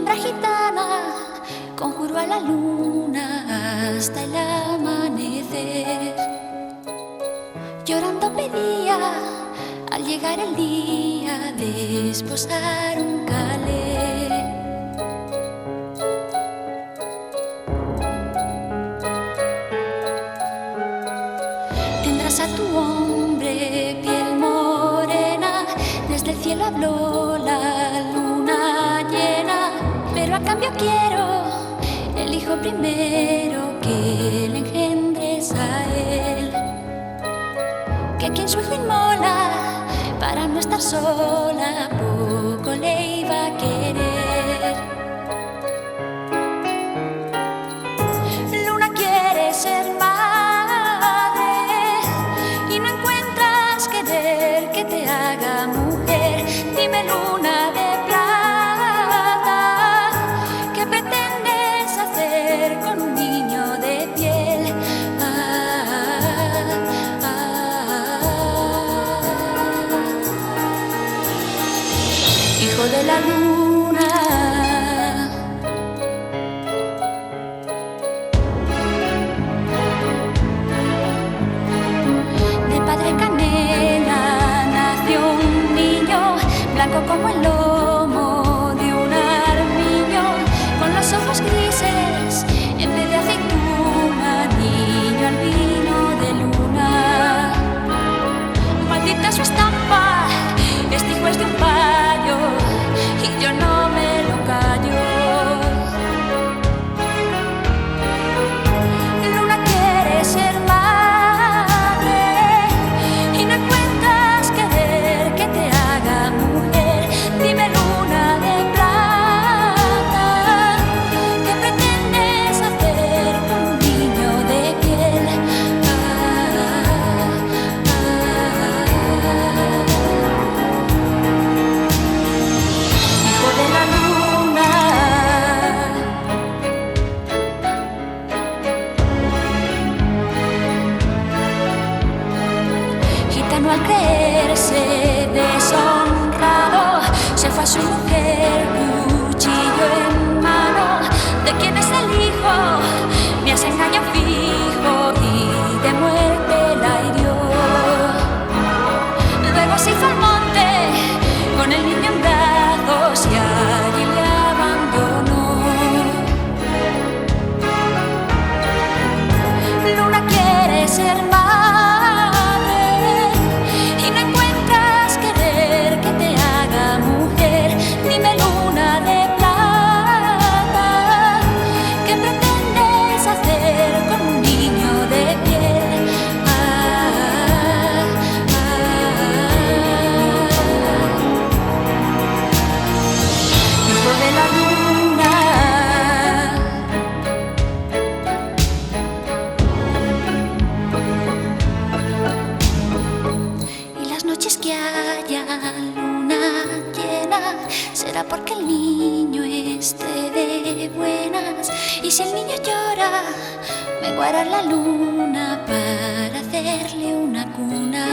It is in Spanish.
hembra gitana conjuró a la luna hasta el amanecer. Llorando pedía al llegar el día de esposar un calé. Tendrás a tu hombre piel morena, desde el cielo habló la luna llena, pero a cambio quiero el hijo primero que le engendres a él, que quien su hijo inmola para no estar sola poco le iba a querer. Luna quiere ser madre y no encuentras querer que te haga mujer. Dime, luna de plata, ¿qué pretendes hacer con un niño de piel? Hijo de la luna, de padre canela nació un niño, blanco como el lomo de un armiño, con los ojos grises en vez de aceituna, niño albino de luna. Maldita su estampa, este hijo es de un payo y yo no me lo callo. Luna quiere ser madre y no encuentras querer que te haga mujer. Dime, luna de plata, ¿qué pretendes hacer con un niño de piel? Hijo de la luna, gitano al creerse deshonrado, se fue a su mujer, cuchillo en mano. ¿De quién es el hijo? Me has engañado fijo y de muerte la hirió. Luego se hizo al monte con el niño en brazos y allí le abandonó. Luna quiere ser madre y no encuentras querer que te haga mujer. Dime, luna de plata, ¿qué pretendes hacer con un niño de piel? Hijo de la luna, y las noches que haya luna llena será porque el niño esté de buenas. Y si el niño llora, menguará la luna para hacerle una cuna.